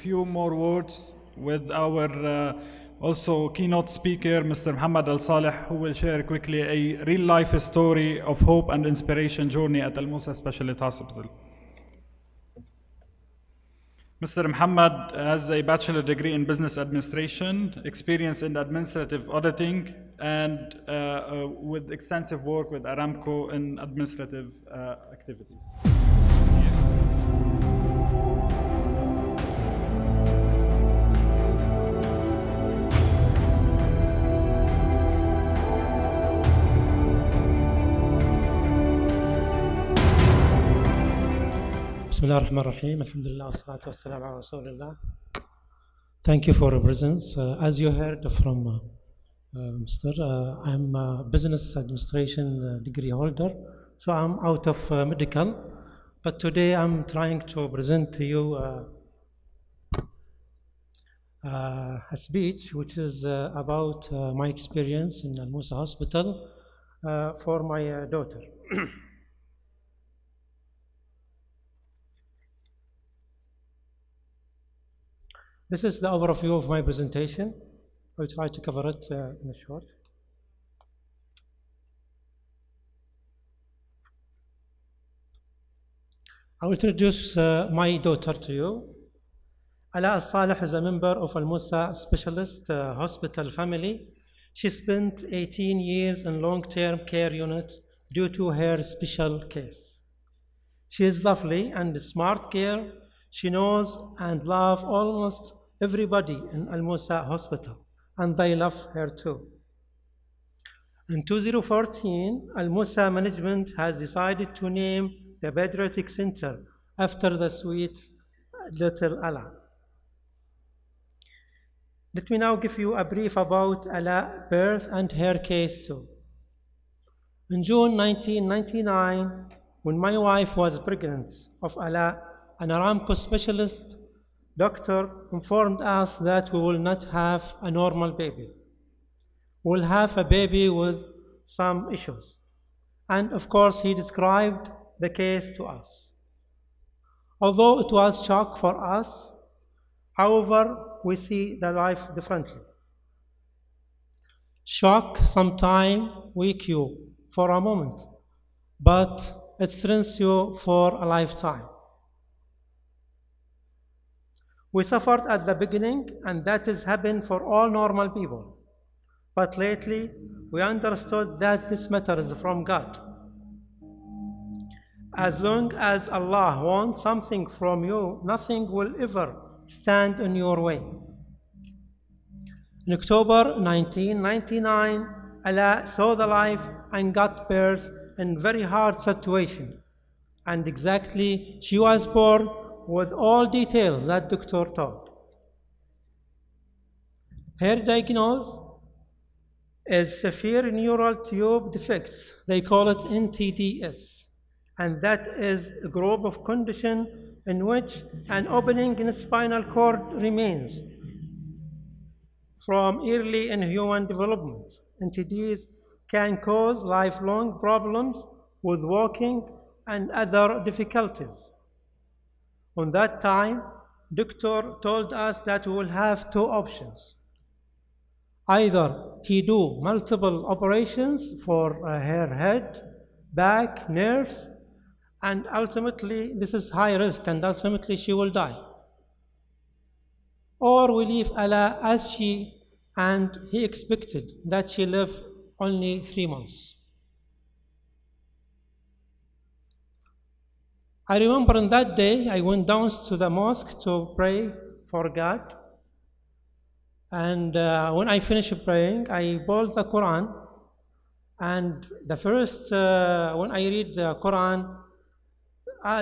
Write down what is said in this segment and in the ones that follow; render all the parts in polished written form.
few more words with our also keynote speaker, Mr. محمد الصالح, who will share quickly a real-life story of hope and inspiration journey at الموسى Specialty Hospital. Mr. Muhammad has a bachelor degree in business administration, experience in administrative auditing, and with extensive work with Aramco in administrative activities. بسم الله الرحمن الرحيم. الحمد لله والصلاة والسلام على رسول الله. Thank you for your presence. As you heard from Mr. I'm a business administration degree holder, so I'm out of medical, but today I'm trying to present to you a speech which is about my experience in الموسى Hospital for my daughter. This is the overview of my presentation. I will try to cover it in a short. I will introduce my daughter to you. آلاء الصالح is a member of الموسى Specialist Hospital family. She spent 18 years in long-term care unit due to her special case. She is lovely and smart girl. She knows and loves almost everybody in الموسى Hospital, and they love her too. In 2014, الموسى management has decided to name the pediatric center after the sweet little Ala. Let me now give you a brief about Ala's birth and her case too. In June 1999, when my wife was pregnant of Ala, an Aramco specialist doctor informed us that we will not have a normal baby. We'll have a baby with some issues. And of course, he described the case to us. Although it was a shock for us, however, we see the life differently. Shock sometimes weak you for a moment, but it strengthens you for a lifetime. We suffered at the beginning, and that has happened for all normal people. But lately, we understood that this matter is from God. As long as Allah wants something from you, nothing will ever stand in your way. In October 1999, Ala saw the life and got birth in very hard situation. And exactly, she was born with all details that doctor told. Her diagnosis is severe neural tube defects. They call it NTDS. And that is a group of condition in which an opening in the spinal cord remains from early in human development. NTDs can cause lifelong problems with walking and other difficulties. On that time, doctor told us that we will have two options. Either he do multiple operations for her head, back, nerves, and ultimately this is high risk and ultimately she will die. Or we leave Ala as she and he expected that she live only 3 months. I remember on that day, I went down to the mosque to pray for God. And when I finished praying, I pulled the Quran. And the first, when I read the Quran,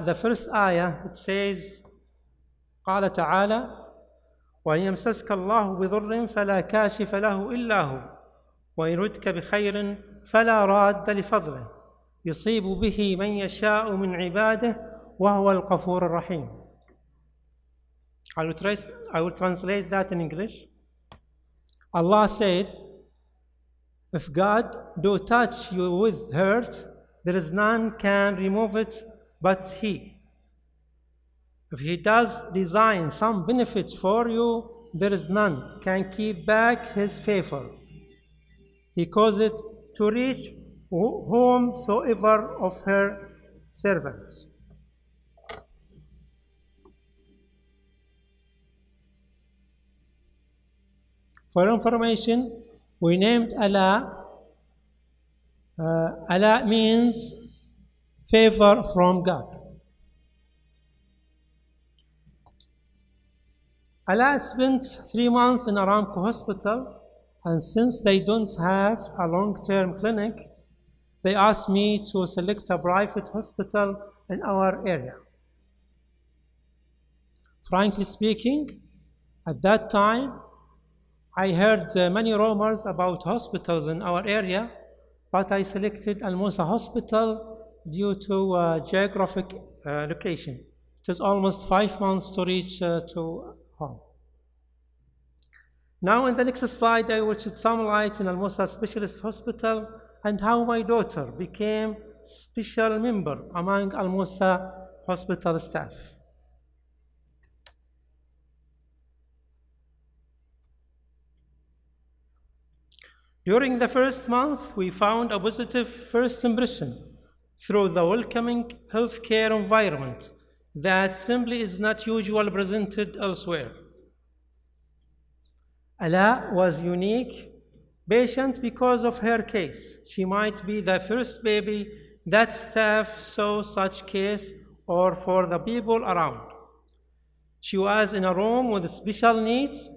the first ayah, it says, قال تعالى وإن يمسسك الله بضر فلا كاشف له إلا هو وإن يردك بخير فلا راد لفضله يصيب به من يشاء من عباده وهو الغفور الرحيم. I will translate that in English. Allah said, if God do touch you with hurt, there is none can remove it but He. If he does design some benefit for you, there is none can keep back his favor. He caused it to reach whomsoever of her servants. For information, we named Áلاء. Áلاء means favor from God. Áláء spent 3 months in Aramco hospital, and since they don't have a long-term clinic, they asked me to select a private hospital in our area. Frankly speaking, at that time, I heard many rumors about hospitals in our area, but I selected Al-Musa Hospital due to geographic location. It is almost 5 months to reach to home. Now in the next slide, I will shed some light in Al-Musa Specialist Hospital and how my daughter became special member among Al-Musa hospital staff. During the first month, we found a positive first impression through the welcoming healthcare environment that simply is not usually presented elsewhere. Áláء was unique patient because of her case. She might be the first baby that staff saw such case or for the people around. She was in a room with special needs,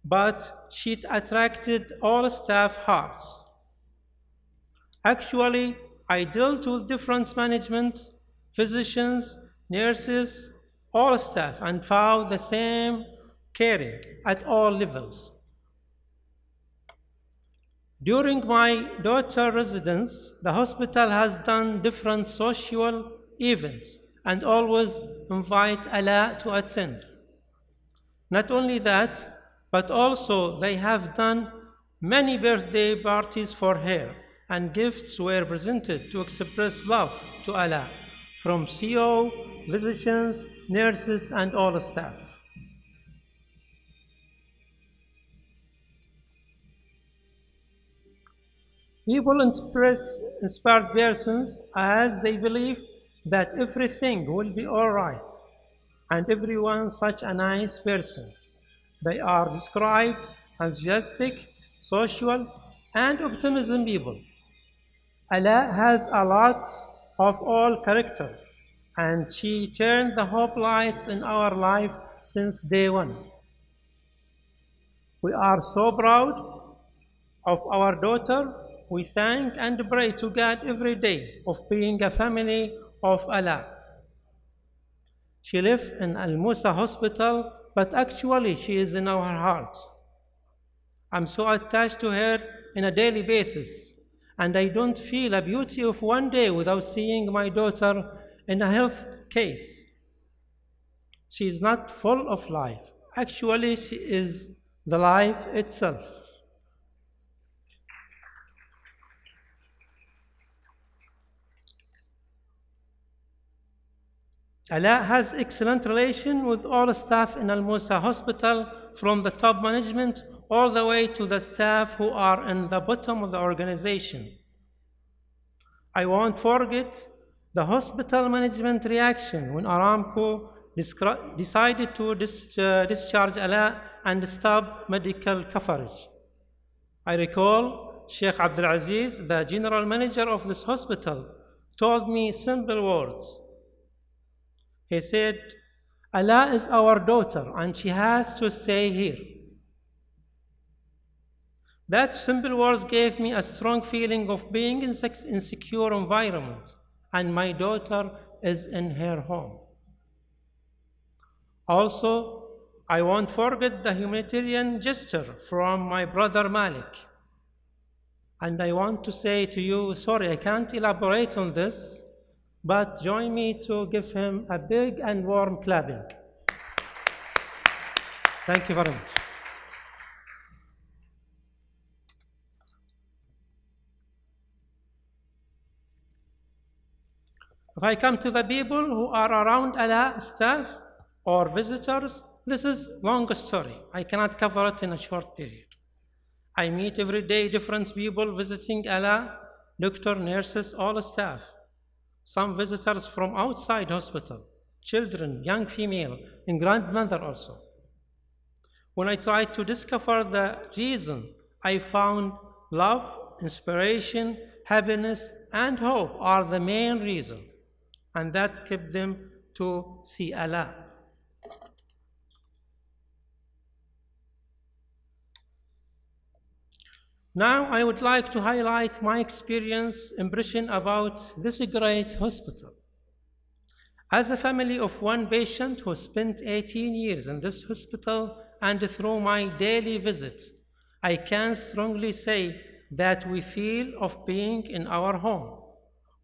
but she attracted all staff hearts. Actually, I dealt with different management, physicians, nurses, all staff, and found the same caring at all levels. During my daughter's residence, the hospital has done different social events and always invite Áláء to attend. Not only that, but also they have done many birthday parties for her, and gifts were presented to express love to Áláء from CO, physicians, nurses, and all staff. People interpret inspired persons as they believe that everything will be all right, and everyone such a nice person. They are described as enthusiastic, social, and optimism people. Áláء has a lot of all characters, and she turned the hope lights in our life since day one. We are so proud of our daughter. We thank and pray to God every day of being a family of Áláء. She lives in Al-Musa Hospital, but actually she is in our heart. I'm so attached to her on a daily basis, and I don't feel a beauty of one day without seeing my daughter in a health case. She is not full of life. Actually, she is the life itself. Áláء has excellent relation with all staff in Al-Musa Hospital, from the top management all the way to the staff who are in the bottom of the organization. I won't forget the hospital management reaction when Aramco decided to discharge Áláء and stop medical coverage. I recall Sheikh Abdul Aziz, the general manager of this hospital, told me simple words. He said, Áláء is our daughter and she has to stay here. That simple words gave me a strong feeling of being in a secure environment, and my daughter is in her home. Also, I won't forget the humanitarian gesture from my brother Malik. And I want to say to you, sorry, I can't elaborate on this, but join me to give him a big and warm clapping. Thank you very much. If I come to the people who are around Ala staff or visitors, this is a long story. I cannot cover it in a short period. I meet every day different people visiting Ala, doctor, nurses, all staff. Some visitors from outside hospital, children, young female, and grandmother also. When I tried to discover the reason, I found love, inspiration, happiness, and hope are the main reason, and that kept them to see Allah. Now I would like to highlight my impression about this great hospital. As a family of one patient who spent 18 years in this hospital, and through my daily visit, I can strongly say that we feel of being in our home.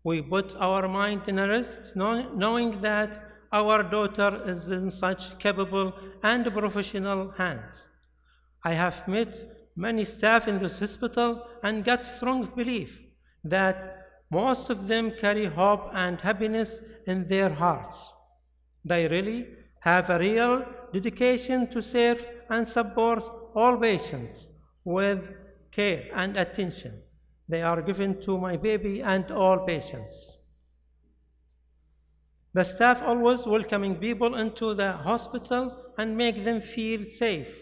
We put our mind in a rest, knowing that our daughter is in such capable and professional hands. I have met many staff in this hospital and got strong belief that most of them carry hope and happiness in their hearts. They really have a real dedication to serve and support all patients with care and attention they are given to my baby and all patients. The staff always welcoming people into the hospital and make them feel safe,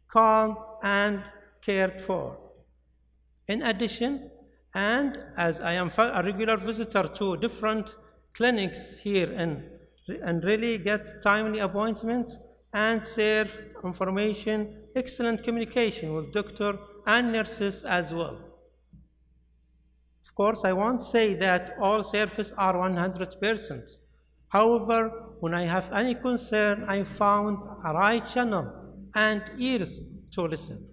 calm, and cared for. In addition, and as I am a regular visitor to different clinics here and really get timely appointments and share information, excellent communication with doctor and nurses as well. Of course, I won't say that all services are 100%. However, when I have any concern, I found a right channel and ears to listen.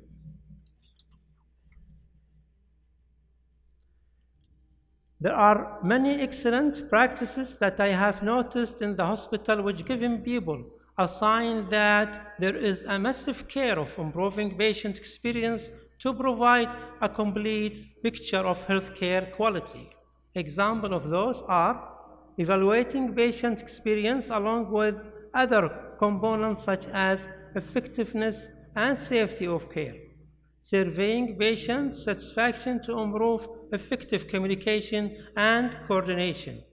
There are many excellent practices that I have noticed in the hospital which give people a sign that there is a massive care of improving patient experience to provide a complete picture of healthcare quality. Examples of those are evaluating patient experience along with other components such as effectiveness and safety of care, surveying patient satisfaction to improve effective communication and coordination.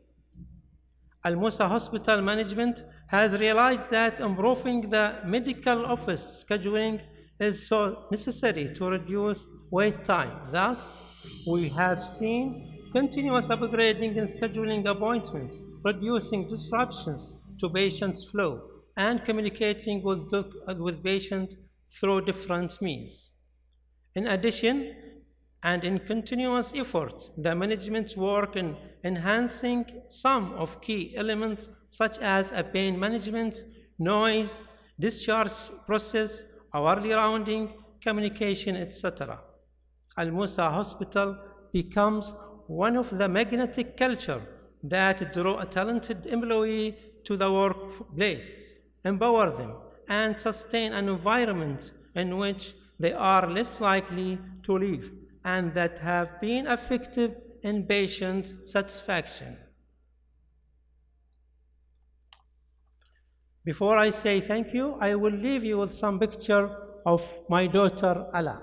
Al-Musa Hospital Management has realized that improving the medical office scheduling is so necessary to reduce wait time. Thus, we have seen continuous upgrading in scheduling appointments, reducing disruptions to patients' flow, and communicating with patients through different means. In addition, and in continuous effort, the management work in enhancing some of key elements such as a pain management, noise, discharge process, hourly rounding, communication, etc. Al-Musa Hospital becomes one of the magnetic culture that draw a talented employee to the workplace, empower them, and sustain an environment in which they are less likely to leave and that have been effective in patient satisfaction. Before I say thank you, I will leave you with some picture of my daughter Ala.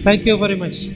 Thank you very much.